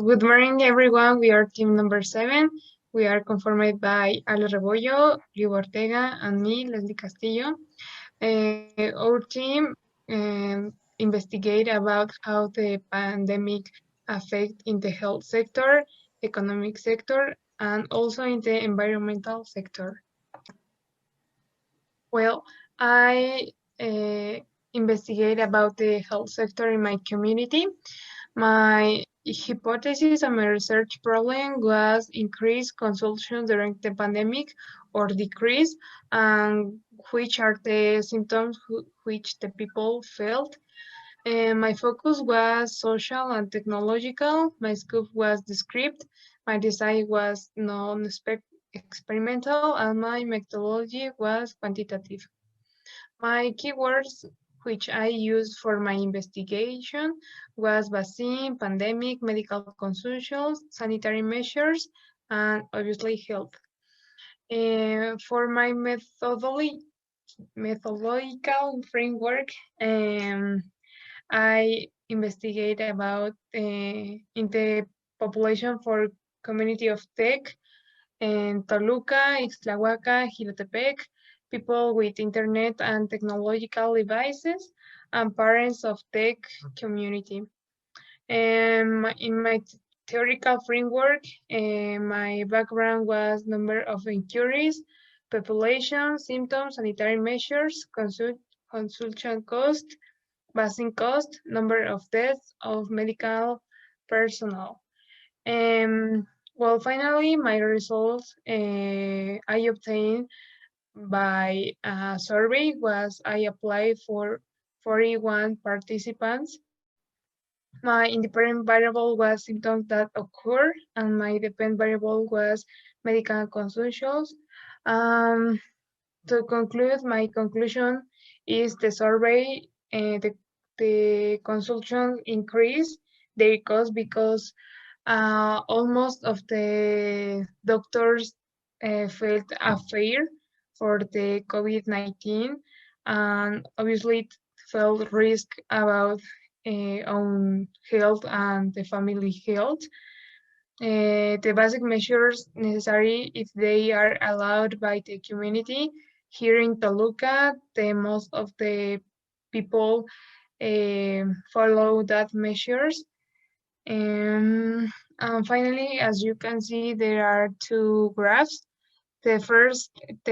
Good morning, everyone. We are team number 7. We are conformed by Ale Rebollo, Liuba Ortega, and me, Leslie Castillo. Our team investigate about how the pandemic affect in the health sector, economic sector, and also in the environmental sector. Well, I investigate about the health sector in my community. My hypothesis and my research problem was increased consumption during the pandemic or decrease, and which are the symptoms which the people felt. My focus was social and technological. My scope was the script. My design was non-experimental, and my methodology was quantitative. My keywords which I used for my investigation was vaccine, pandemic, medical consumptions, sanitary measures, and obviously health. For my methodological framework, I investigate about in the population for community of Tech in Toluca, Ixtlahuaca, Jilotepec, people with internet and technological devices, and parents of tech community. In my theoretical framework, my background was number of inquiries, population, symptoms, sanitary measures, consultation cost, vaccine cost, number of deaths of medical personnel. Well, finally, my results I obtained by a survey was I applied for 41 participants. My independent variable was symptoms that occur, and my dependent variable was medical consultations. To conclude, my conclusion is the survey, the consultation increased their cost because almost of the doctors felt afraid for the COVID-19, and obviously it felt risk about own health and the family health. The basic measures necessary if they are allowed by the community. Here in Toluca, the most of the people follow that measures. And finally, as you can see, there are two graphs. The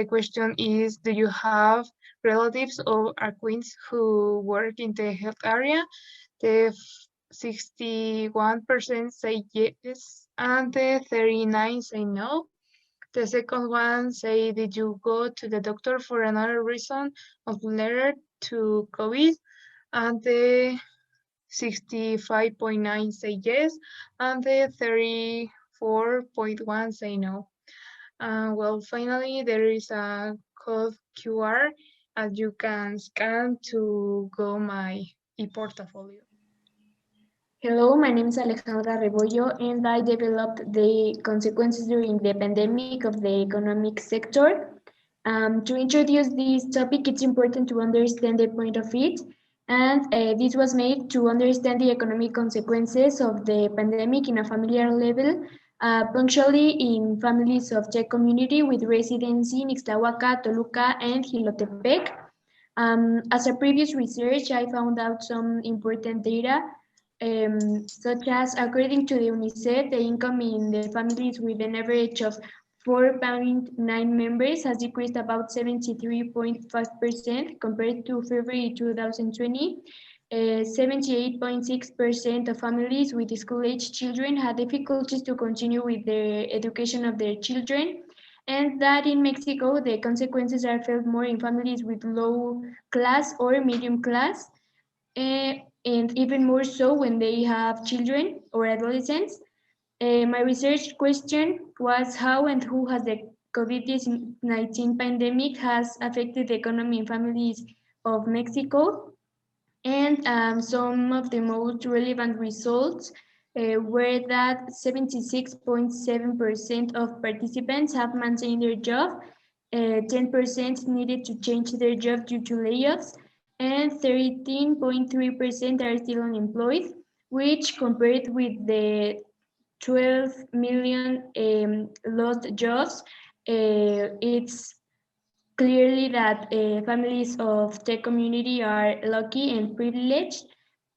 question is, do you have relatives or acquaintances who work in the health area? The 61% say yes, and the 39 say no. The second one say, did you go to the doctor for another reason unrelated to COVID? And the 65.9 say yes, and the 34.1 say no. Well, finally, there is a code QR as you can scan to go my e-portfolio. Hello, my name is Alejandra Rebollo, and I developed the consequences during the pandemic of the economic sector. To introduce this topic, it's important to understand the point of it, and this was made to understand the economic consequences of the pandemic in a familiar level, punctually in families of tech community with residency in Ixtlahuaca, Toluca, and Jilotepec. As a previous research, I found out some important data, such as according to the UNICEF, the income in the families with an average of 4.9 members has decreased about 73.5% compared to February 2020. 78.6% of families with school-age children had difficulties to continue with the education of their children, and that in Mexico, the consequences are felt more in families with low class or medium class, and even more so when they have children or adolescents. My research question was how and who has the COVID-19 pandemic has affected the economy and families of Mexico. And some of the most relevant results were that 76.7% of participants have maintained their job, 10% needed to change their job due to layoffs, and 13.3% are still unemployed, which compared with the 12 million lost jobs, it's clearly that families of the community are lucky and privileged.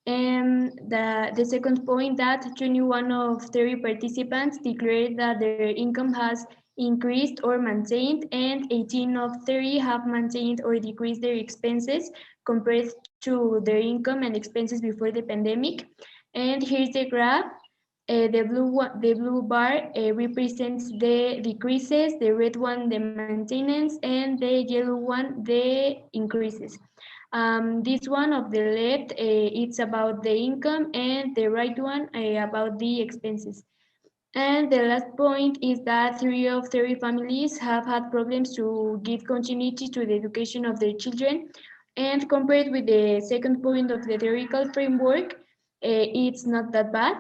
And the second point, that 21 of 30 participants declared that their income has increased or maintained, and 18 of 30 have maintained or decreased their expenses compared to their income and expenses before the pandemic. And here's the graph. The blue bar represents the decreases, the red one the maintenance, and the yellow one the increases. This one of the left, it's about the income, and the right one about the expenses. And the last point is that 3 of 30 families have had problems to give continuity to the education of their children. And compared with the second point of the theoretical framework, it's not that bad.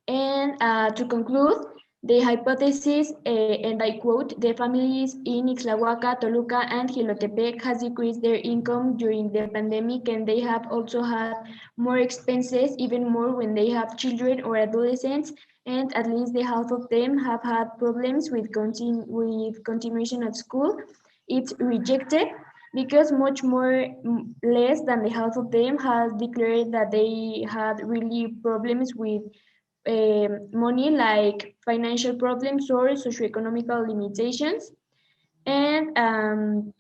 And to conclude, the hypothesis, and I quote, the families in Ixlahuaca, Toluca, and Jilotepec has decreased their income during the pandemic, and they have also had more expenses, even more when they have children or adolescents, and at least the half of them have had problems with continuation of school. It's rejected because much more less than the half of them has declared that they had really problems with money, like financial problems or socioeconomical limitations. And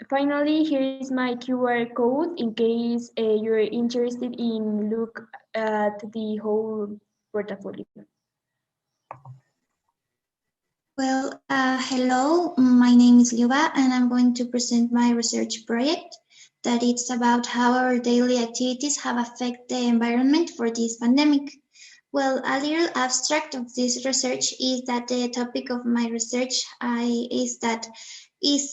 finally, here is my QR code in case you're interested in look at the whole portfolio. Well, hello, my name is Liuba, and I'm going to present my research project that it's about how our daily activities have affected the environment for this pandemic. Well, a little abstract of this research is that the topic of my research is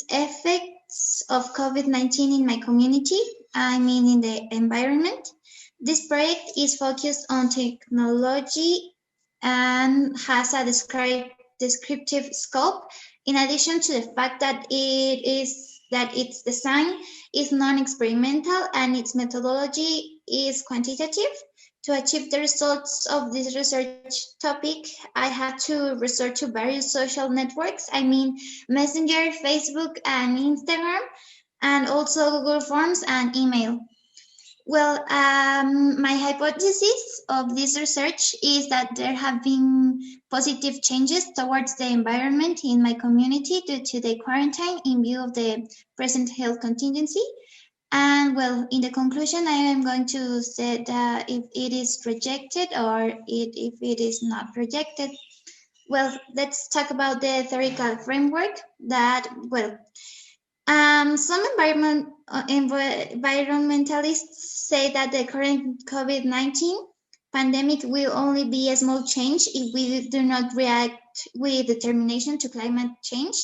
effects of COVID-19 in my community, I mean in the environment. This project is focused on technology and has a descriptive scope, in addition to the fact that its design is non-experimental and its methodology is quantitative. To achieve the results of this research topic, I had to resort to various social networks, I mean Messenger, Facebook, and Instagram, and also Google Forms and email. Well, my hypothesis of this research is that there have been positive changes towards the environment in my community due to the quarantine in view of the present health contingency. And well, in the conclusion, I am going to say that if it is rejected or if it is not rejected. Well, let's talk about the theoretical framework that, well, some environmentalists say that the current COVID-19 pandemic will only be a small change if we do not react with determination to climate change.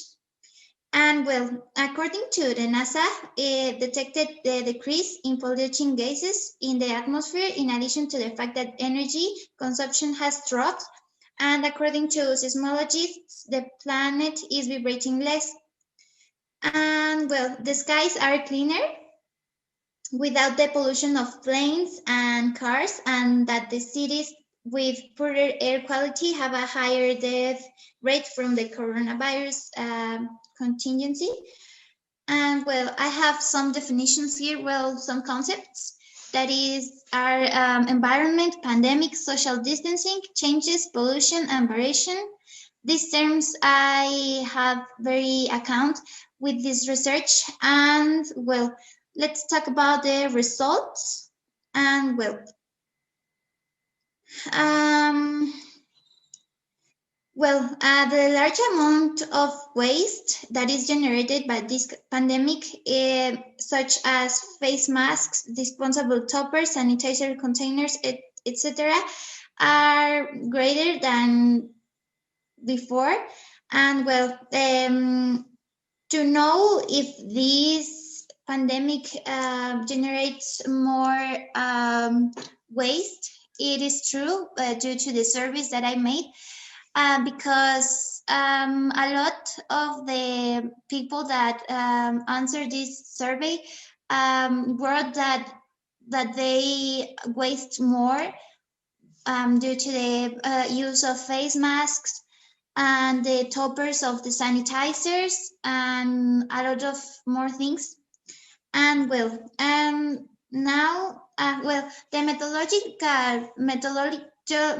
And well, according to the NASA, it detected the decrease in polluting gases in the atmosphere, in addition to the fact that energy consumption has dropped. And according to seismologists, the planet is vibrating less. And well, the skies are cleaner without the pollution of planes and cars, and that the cities with poorer air quality have a higher death rate from the coronavirus contingency. And well, I have some definitions here, well, some concepts. That is our environment, pandemic, social distancing, changes, pollution, and variation. These terms I have very account with this research. And well, let's talk about the results. And well, the large amount of waste that is generated by this pandemic, such as face masks, disposable toppers, sanitizer containers, etc., are greater than before. And well, to know if this pandemic generates more waste, it is true due to the surveys that I made. Because a lot of the people that answered this survey wrote that they waste more due to the use of face masks and the toppers of the sanitizers and a lot of more things. And well, now, the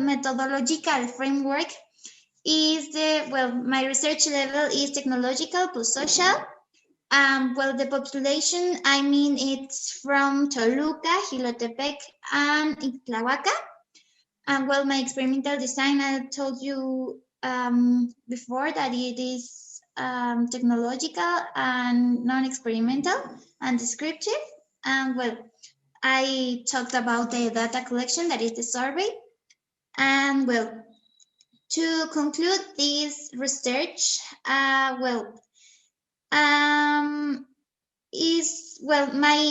methodological framework is my research level is technological plus social. The population, I mean, it's from Toluca, Jilotepec, and Tlahuaca. And my experimental design, I told you before that it is technological and non-experimental and descriptive. And I talked about the data collection, that is the survey. And to conclude this research, my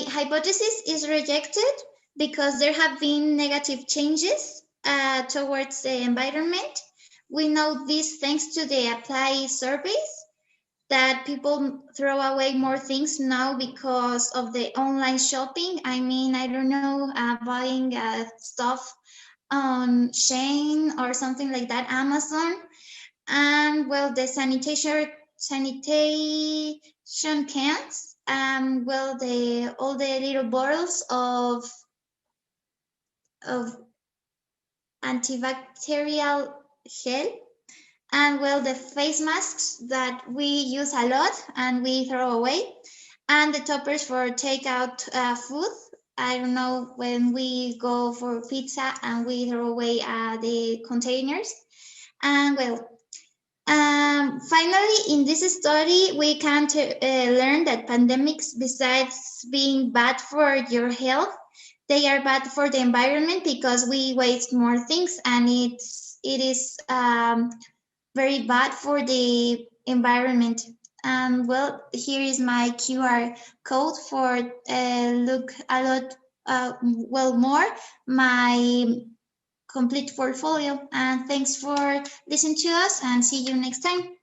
hypothesis is rejected because there have been negative changes towards the environment. We know this thanks to the apply surveys, that people throw away more things now because of the online shopping. I mean, I don't know, buying stuff on Shein or something like that, Amazon. And the sanitation cans, all the little bottles of antibacterial gel, and the face masks that we use a lot and we throw away, and the toppers for takeout food. I don't know, when we go for pizza and we throw away the containers. And finally, in this study, we can learn that pandemics, besides being bad for your health, they are bad for the environment because we waste more things, and it is very bad for the environment. And here is my QR code for look a lot more my complete portfolio. And thanks for listening to us, and see you next time.